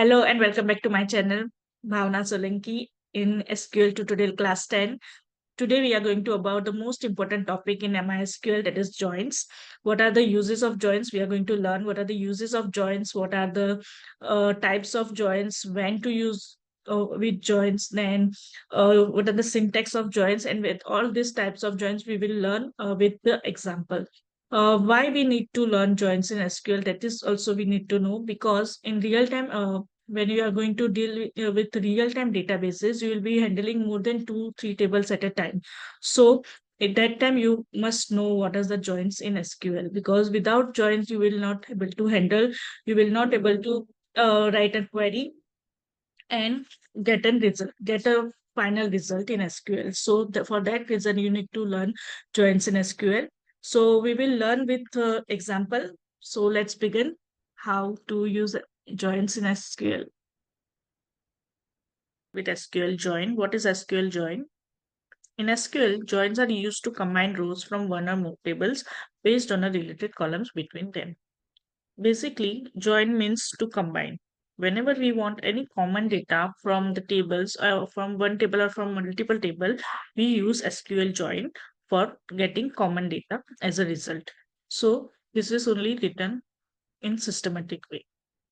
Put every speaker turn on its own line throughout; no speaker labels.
Hello and welcome back to my channel, Bhavna Solanki in SQL tutorial class 10. Today we are going to about the most important topic in MySQL, that is joins. What are the uses of joins? We are going to learn what are the uses of joins, what are the types of joins, when to use with joins, then what are the syntax of joins, and with all these types of joins we will learn with the example. Why we need to learn joins in SQL, that is also we need to know, because in real time when you are going to deal with real time databases, you will be handling more than 2 3 tables at a time. So at that time you must know what is the joins in SQL, because without joins you will not able to handle, you will not able to write a query and get a final result in SQL. So for that reason, you need to learn joins in SQL. So we will learn with example. So let's begin how to use joins in SQL. With SQL join, what is SQL join? In SQL, joins are used to combine rows from one or more tables based on a related columns between them. Basically, join means to combine. Whenever we want any common data from the tables, from one table or from multiple table, we use SQL join for getting common data as a result. So this is only written in systematic way.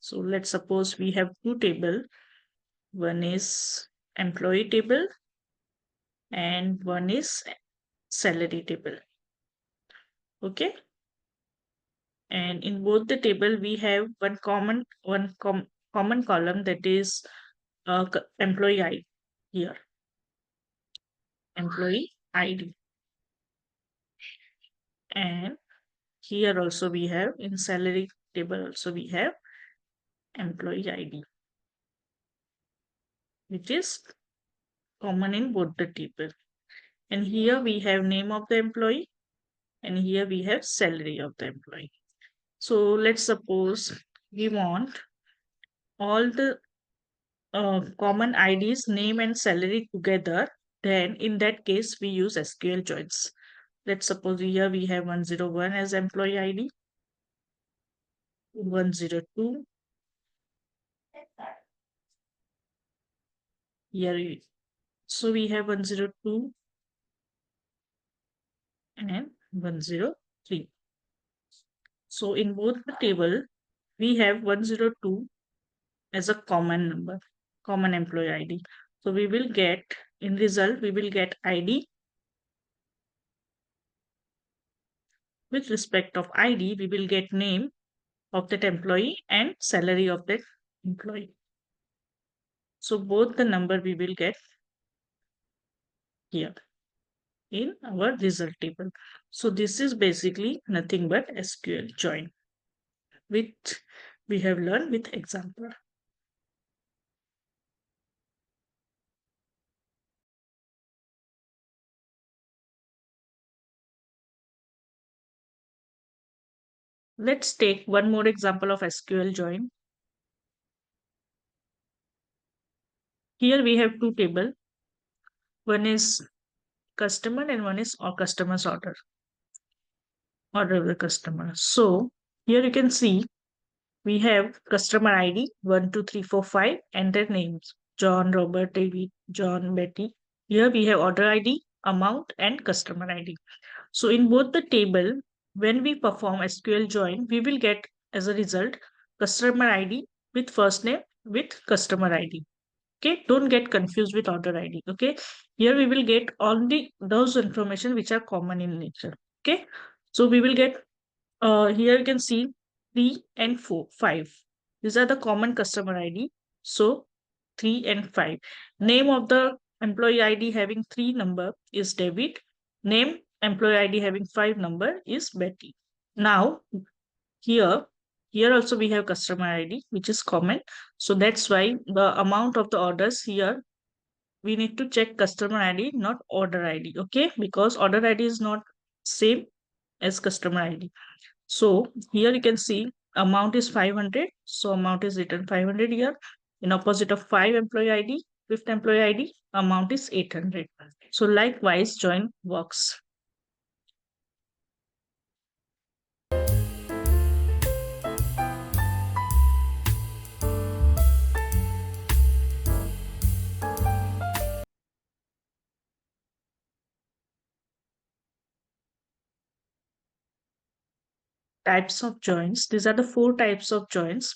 So let's suppose we have two table. One is employee table and one is salary table. Okay. And in both the table we have common column, that is employee ID here, employee ID. And here also we have, in salary table also we have employee ID, which is common in both the table. And here we have name of the employee, and here we have salary of the employee. So let's suppose we want all the common IDs, name and salary together, then in that case we use SQL joins. Let's suppose here we have 101 as employee ID, 102. So we have 102 and 103. So in both the table, we have 102 as a common number, common employee ID. So we will get, in result, we will get ID. With respect of ID, we will get name of that employee and salary of that employee. So both the number we will get here in our result table. So this is basically nothing but SQL join, which we have learned with example. Let's take one more example of SQL join. Here we have two tables. One is customer and one is our customer's order of the customer. So here you can see we have customer ID 12345 and their names John, Robert, David, John, Betty. Here we have order ID, amount, and customer ID. So in both the table, when we perform SQL join, we will get as a result customer ID with first name with customer ID. Okay, don't get confused with order ID. Okay, here we will get only those information which are common in nature. Okay, so we will get here you can see 3 and 4, 5. These are the common customer ID. So 3 and 5. Name of the employee ID having 3 number is David. Name employee ID having 5 number is Betty. Now here, here also we have customer ID, which is common. So that's why the amount of the orders here, we need to check customer ID, not order ID. Okay, because order ID is not same as customer ID. So here you can see amount is 500. So amount is written 500 here. In opposite of 5 employee ID, fifth employee ID, amount is 800. So likewise, join works. types of joins. These are the four types of joins.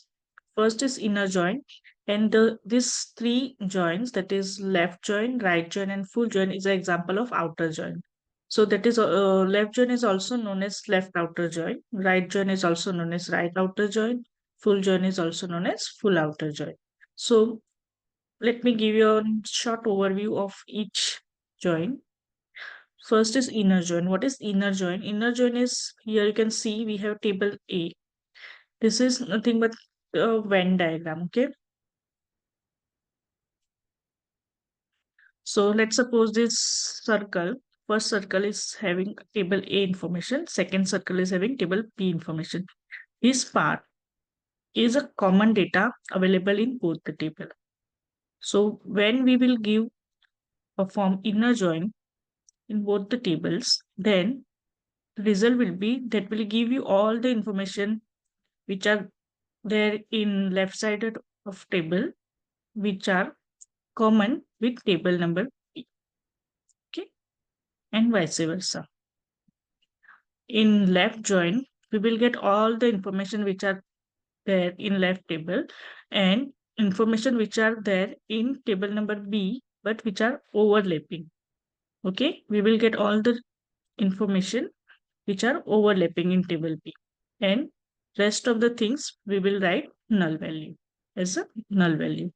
First is inner join, and these three joins, that is left join, right join, and full join, is an example of outer join. So that is left join is also known as left outer join. Right join is also known as right outer join. Full join is also known as full outer join. So let me give you a short overview of each join. First is inner join. What is inner join? Inner join is, here you can see we have table A. This is nothing but a Venn diagram. Okay. So let's suppose this circle, first circle is having table A information, second circle is having table B information. This part is a common data available in both the table. So when we will give perform inner join in both the tables, then the result will be that will give you all the information which are there in left side of table, which are common with table number B. Okay, and vice versa. In left join, we will get all the information which are there in left table and information which are there in table number B, but which are overlapping. Okay, we will get all the information which are overlapping in table B, and rest of the things we will write null value as a null value,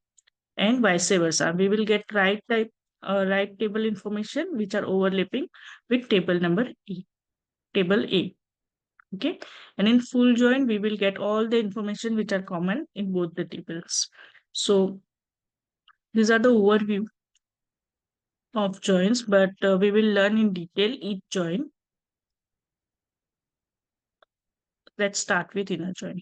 and vice versa. We will get right table information which are overlapping with table number E, table A. Okay, and in full join we will get all the information which are common in both the tables. So these are the overview of joins, but we will learn in detail each join. Let's start with inner join.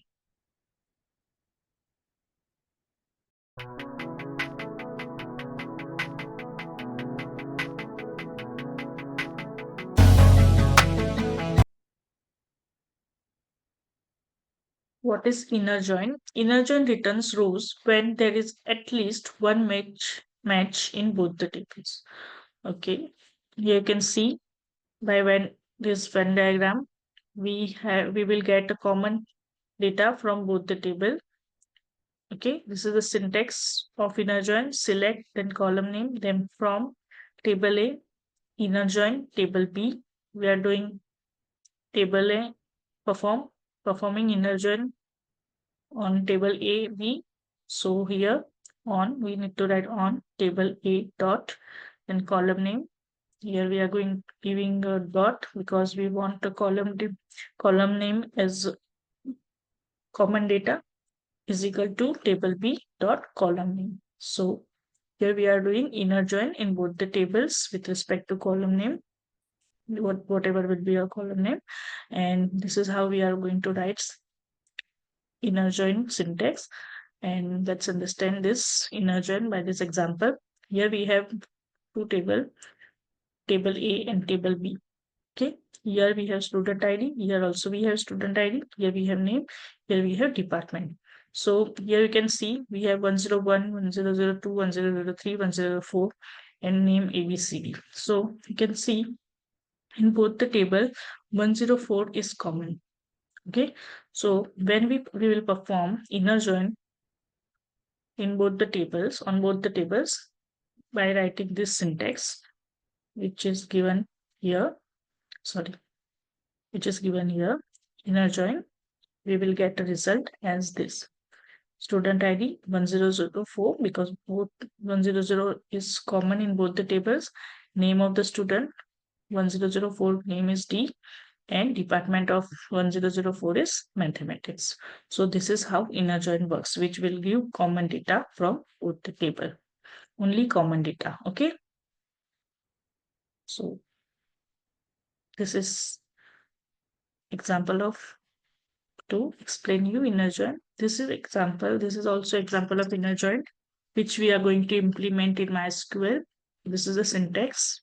What is inner join? Inner join returns rows when there is at least one match in both the tables. Okay, here you can see by when this Venn diagram, we will get a common data from both the table. Okay, this is the syntax of inner join. Select, then column name, then from table A, inner join, table B. We are doing table A, performing inner join on table A, B. So here on, we need to write on table A dot, then column name. Here we are going giving a dot because we want the column name as common data is equal to table B dot column name. So here we are doing inner join in both the tables with respect to column name, whatever will be our column name. And this is how we are going to write inner join syntax. And let's understand this inner join by this example. Here we have two table A and table B. Okay, here we have student ID, here also we have student ID, here we have name, here we have department. So here you can see we have 101, 1002, 1003, 104, and name ABCD. So you can see in both the table 104 is common. Okay, so when we will perform inner join in both the tables, on both the tables, by writing this syntax, which is given here, sorry, which is given here, inner join, we will get a result as this. Student ID 1004, because both 100 is common in both the tables. Name of the student 1004, name is D, and department of 1004 is mathematics. So this is how inner join works, which will give common data from both the table. Only common data. Okay. So this is example of to explain you inner join. This is example. This is also example of inner join, which we are going to implement in MySQL. This is the syntax.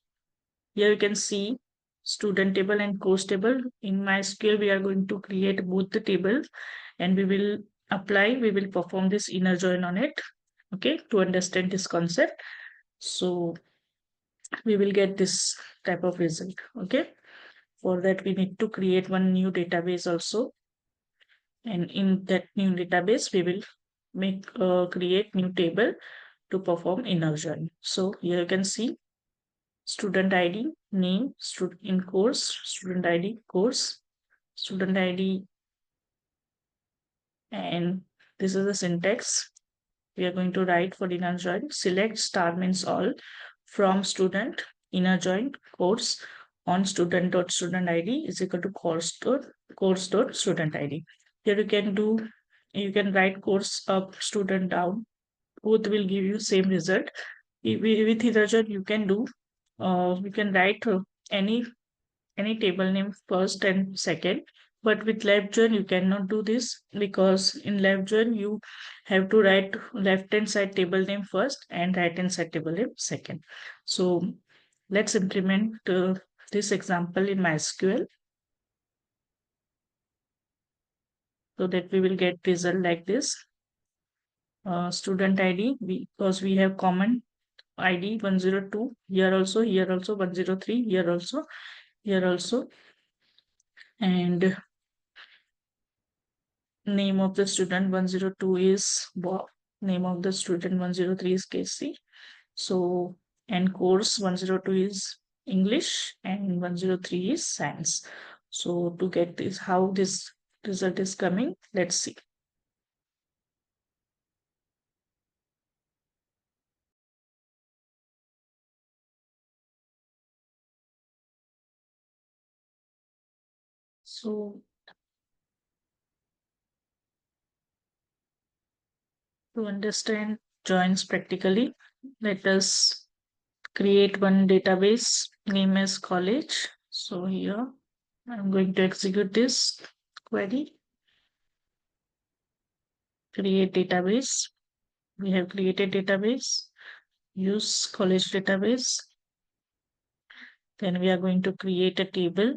Here you can see student table and course table. In MySQL, we are going to create both the tables and we will perform this inner join on it. Okay, to understand this concept. So we will get this type of result. Okay, for that we need to create one new database also. And in that new database, we will create new table to perform inner join. So here you can see student ID, name, student in course, student ID, course, student ID, and this is the syntax we are going to write for inner join. Select star means all from student inner join course on student dot student ID is equal to course dot student ID. Here you can write course up student down. Both will give you same result. With inner join you can write any table name first and second, but with left join you cannot do this, because in left join you have to write left hand side table name first and right hand side table name second. So let's implement this example in MySQL so that we will get result like this. Student ID, because we have common ID 102 here also 103 here also, and name of the student 102 is Bob. Name of the student 103 is Casey. So, and course 102 is English and 103 is science. So to get this, how this result is coming, let's see. So to understand joins practically, let us create one database name as college. So here I'm going to execute this query, create database. We have created database, use college database. Then we are going to create a table,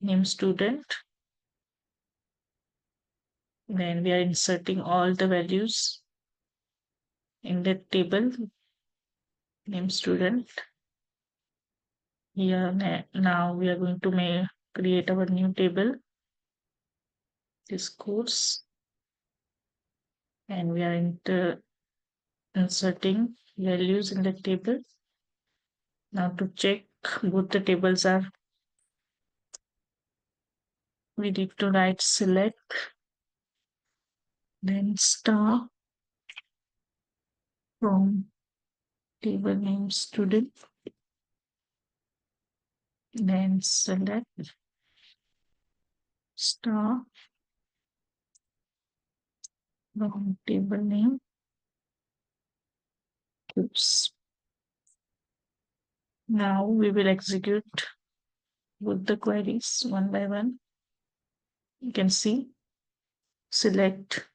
name student. Then we are inserting all the values in that table, name student. Here now we are going to create our new table, this course, and we are inserting values in the table. Now to check both the tables are, we need to write select, then star from table name student, then select star from table name groups. Now we will execute both the queries one by one. You can see select.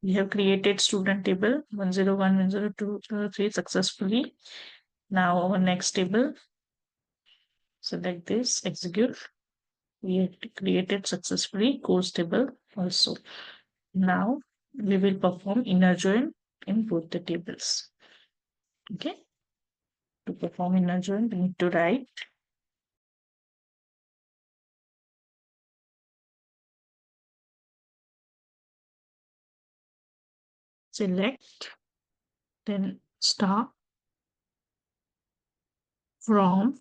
We have created student table 101, 102, 103 successfully. Now our next table, select this, execute. We have created successfully course table also. Now we will perform inner join in both the tables. Okay. To perform inner join, we need to write select, then star from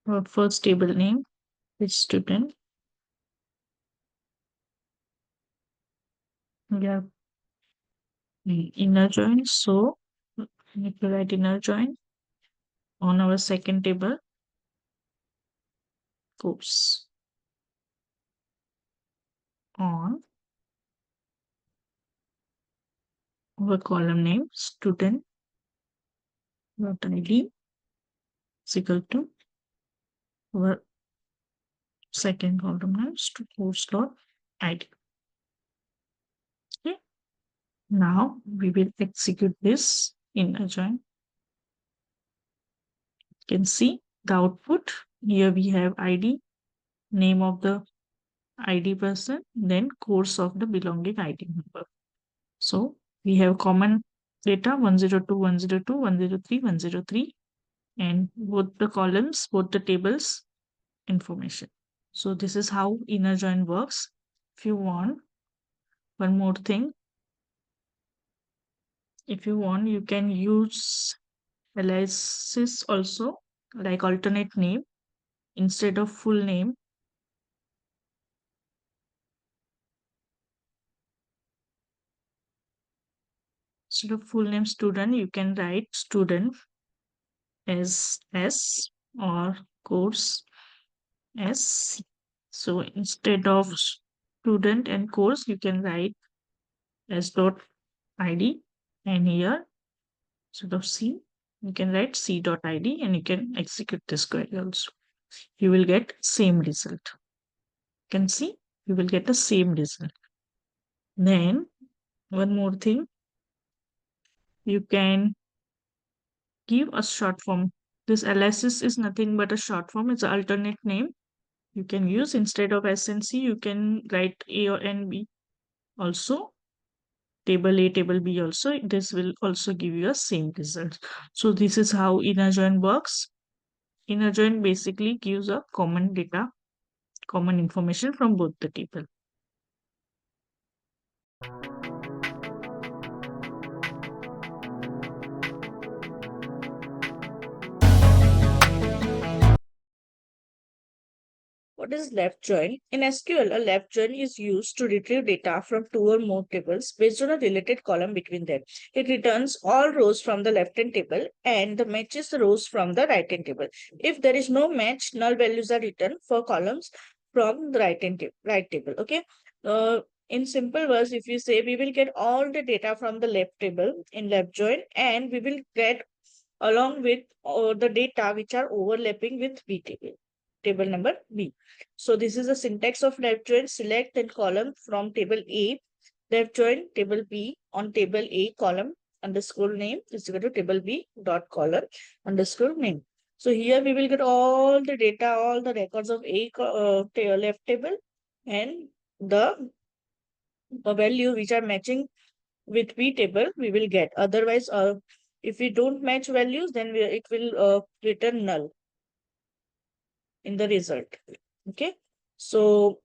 our first table name, which student. We have inner join, so we need to write inner join on our second table, course, on our column name student dot id is equal to our second column name course dot id. Okay. Now we will execute this in join. You can see the output. Here we have id, name of the id person, then course of the belonging id number. So we have common data 102, 102, 103, 103, and both the columns, both the tables information. So this is how inner join works. If you want one more thing, if you want, you can use aliases also, like alternate name instead of full name. Instead of full name student, you can write student as S or course as C. So instead of student and course, you can write as dot id, and here instead of C, you can write C dot id, and you can execute this query also. You will get same result. You can see you will get the same result. Then one more thing, you can give a short form. This aliases is nothing but a short form. It's an alternate name you can use. Instead of S and C, you can write A or N B also. Table A, table B also. This will also give you a same result. So this is how inner join works. Inner join basically gives a common data, common information from both the table. What is left join? In SQL, a left join is used to retrieve data from two or more tables based on a related column between them. It returns all rows from the left-hand table and matches the rows from the right-hand table. If there is no match, null values are returned for columns from the right table. Okay. In simple words, if you say we will get all the data from the left table in left join, and we will get along with the data which are overlapping with B table, table number B. So this is the syntax of left join. Select and column from table A, left join table B on table A column underscore name is equal to table B dot column underscore name. So here we will get all the data, all the records of A left table, and the value which are matching with B table we will get. Otherwise, if we don't match values, then it will return null in the result. Okay. So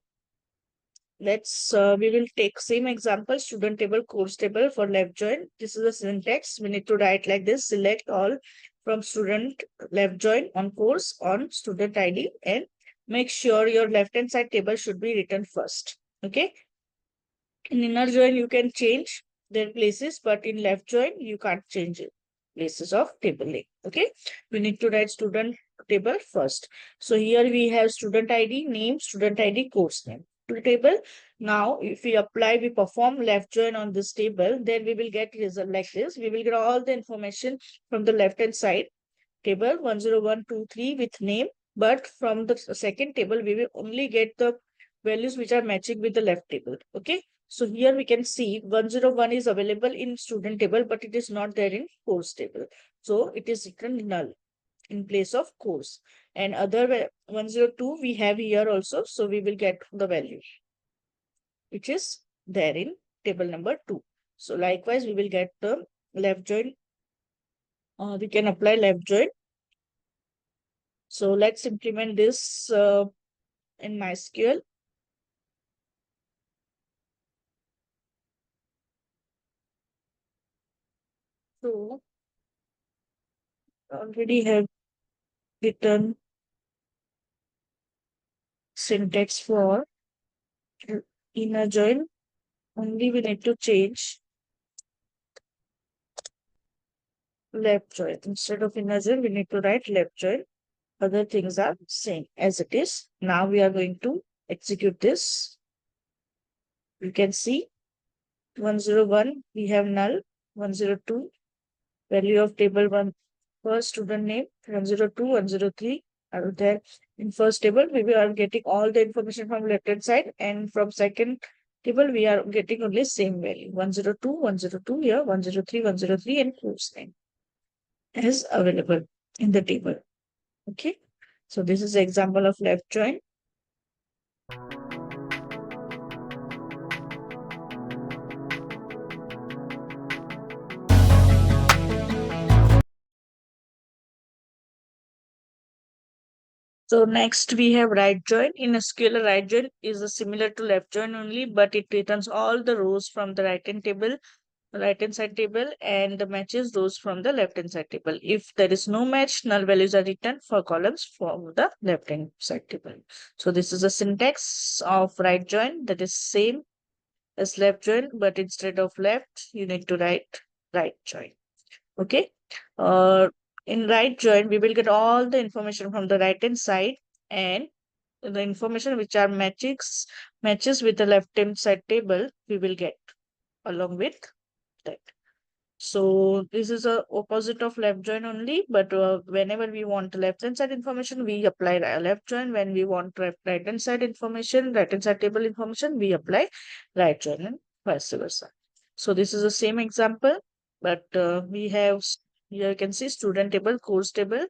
we will take same example, student table, course table for left join. This is the syntax. We need to write like this: select all from student left join on course on student ID, and make sure your left hand side table should be written first. Okay. In inner join, you can change their places, but in left join, you can't change it. Places of table name. Okay. We need to write student table first. So here we have student ID, name, student ID, course name. To table. Now, if we apply, we perform left join on this table, then we will get result like this. We will get all the information from the left hand side table 10123 with name, but from the second table, we will only get the values which are matching with the left table. Okay. So here we can see 101 is available in student table, but it is not there in course table. So it is written null in place of course. And other 102 we have here also. So we will get the value which is there in table number 2. So likewise, we will get the left join. We can apply left join. So let's implement this in MySQL. So already have written syntax for inner join. Only we need to change left join. Instead of inner join, we need to write left join. Other things are same as it is. Now we are going to execute this. You can see 101, we have null. 102, value of table 1, first student name. 102, 103 are there in first table. We are getting all the information from left hand side, and from second table we are getting only same value 102, 102 here, 103, 103, and course name is available in the table. Okay. So this is example of left join. So next we have right join. In SQL, a right join is a similar to left join only, but it returns all the rows from the right hand side table, and matches those from the left hand side table. If there is no match, null values are returned for columns from the left hand side table. So this is a syntax of right join that is same as left join, but instead of left, you need to write right join. Okay. Uh, in right join, we will get all the information from the right hand side, and the information which are matches with the left hand side table, we will get along with that. So this is a opposite of left join only, but whenever we want left hand side information, we apply left join. When we want right hand side information, right hand side table information, we apply right join, and vice versa. So this is the same example, but we have here you can see student table, course table.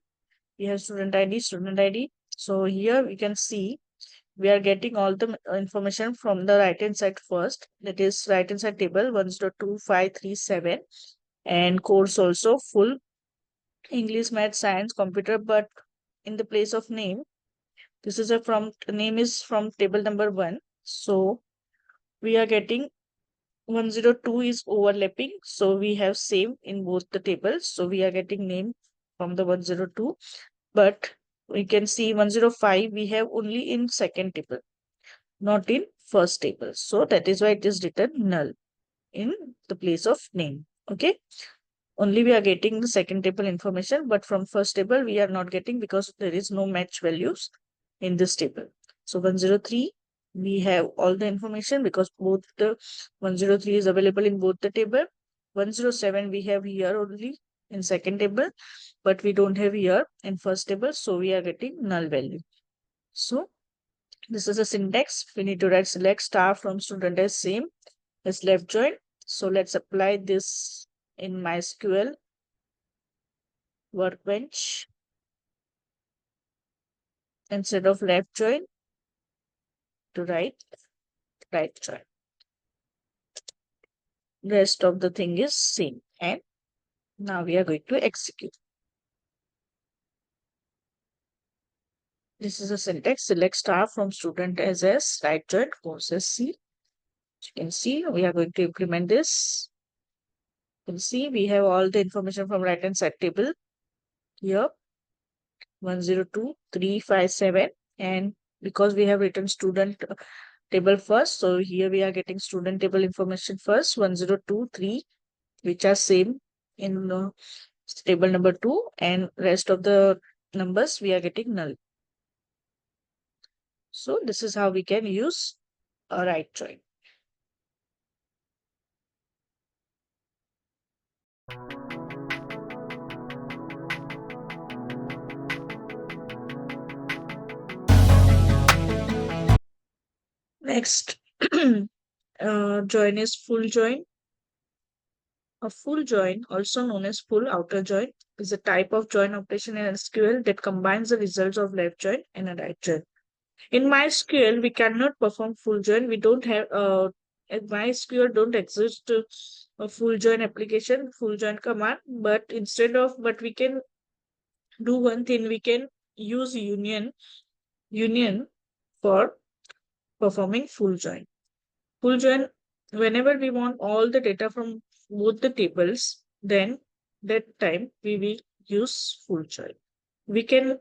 We have student ID, student ID. So here we can see we are getting all the information from the right hand side first. That is right hand side table 1.2537, and course also full English, math, science, computer. But in the place of name, this is a from name is from table number 1. So we are getting 102 is overlapping. So we have same in both the tables. So we are getting name from the 102, but we can see 105 we have only in second table, not in first table. So that is why it is written null in the place of name. Okay. Only we are getting the second table information, but from first table we are not getting because there is no match values in this table. So 103, we have all the information because both the 103 is available in both the table. 107 we have here only in second table, but we don't have here in first table. So we are getting null value. So this is a syntax. We need to write select star from student as same as left join. So let's apply this in MySQL workbench. Instead of left join, to right join. Rest of the thing is same. And now we are going to execute. This is a syntax. Select star from student as S, right join, course as C. You can see we are going to implement this. You can see we have all the information from right hand side table here 102.357, and because we have written student table first, so here we are getting student table information first 102.3, which are same in table number 2, and rest of the numbers we are getting null. So this is how we can use a right join. Next, join is full join. A full join, also known as full outer join, is a type of join operation in SQL that combines the results of left join and a right join. In MySQL, we cannot perform full join. We don't have in MySQL don't exist a full join application, full join command. But we can do one thing. We can use union for performing full join. Full join, whenever we want all the data from both the tables, then that time we will use full join. We can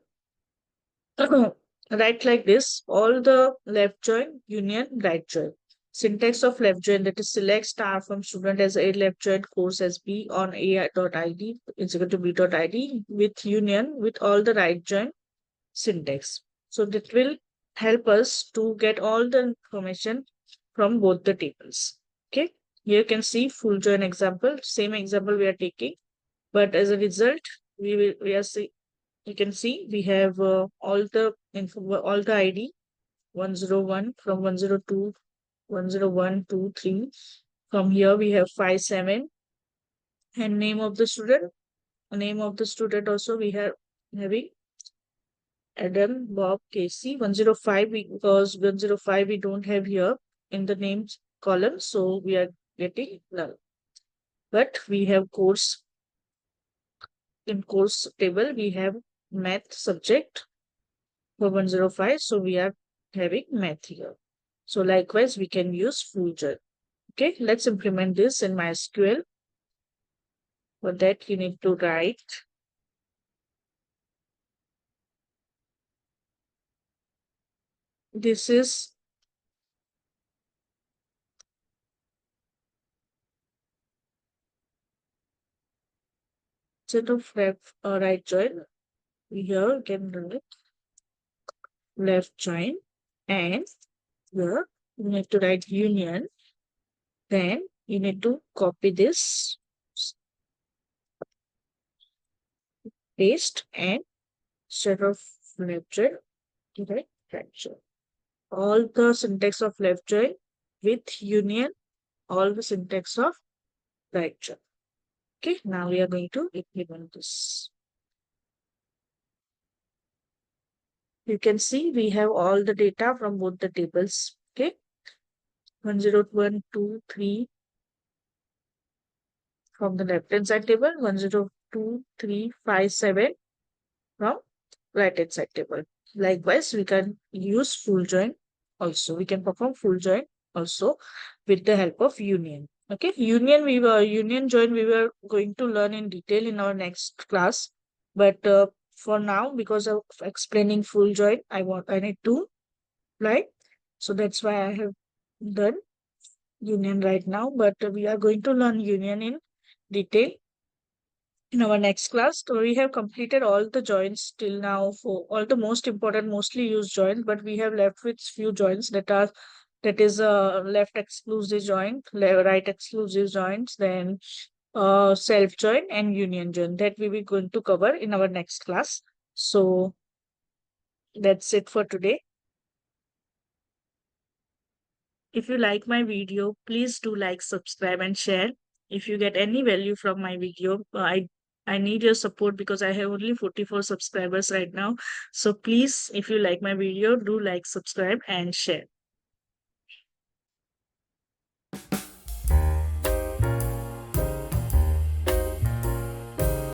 write like this: all the left join union right join. Syntax of left join, that is select star from student as A, left join course as B on A.id is equal to B.id with union with all the right join syntax. So that will help us to get all the information from both the tables. Okay, here you can see full join example, same example we are taking, but as a result, we are see you can see we have all the info, all the ID 101 from 102, 101, 2, 3. From here we have 57, and name of the student. Name of the student also we have having Adam, Bob, Casey. 105 because 105 we don't have here in the names column, so we are getting null. But we have course, in course table we have math subject for 105. So we are having math here. So likewise, we can use full join. Okay, let's implement this in MySQL. For that, you need to write this is set of left right join. Here you can write left join, and here you need to write union. Then you need to copy this, paste, and set of left join to write right join. All the syntax of left join with union, all the syntax of right join. Okay, now we are going to implement this. You can see we have all the data from both the tables. Okay, 101, 2, 3 from the left hand side table, 102, 3, 5, 7 from right hand side table. Likewise, we can use full join also. We can perform full join also with the help of union. Okay, union join we were going to learn in detail in our next class. But for now, because of explaining full join, I need to write. So that's why I have done union right now. But we are going to learn union in detail in our next class. So we have completed all the joins till now for all the most important, mostly used joins, but we have left with few joins that is left exclusive joint, right exclusive joints, then self join and union join that we will going to cover in our next class. So that's it for today. If you like my video, please do like, subscribe, and share. If you get any value from my video, I need your support because I have only 44 subscribers right now. So please, if you like my video, do like, subscribe, and share.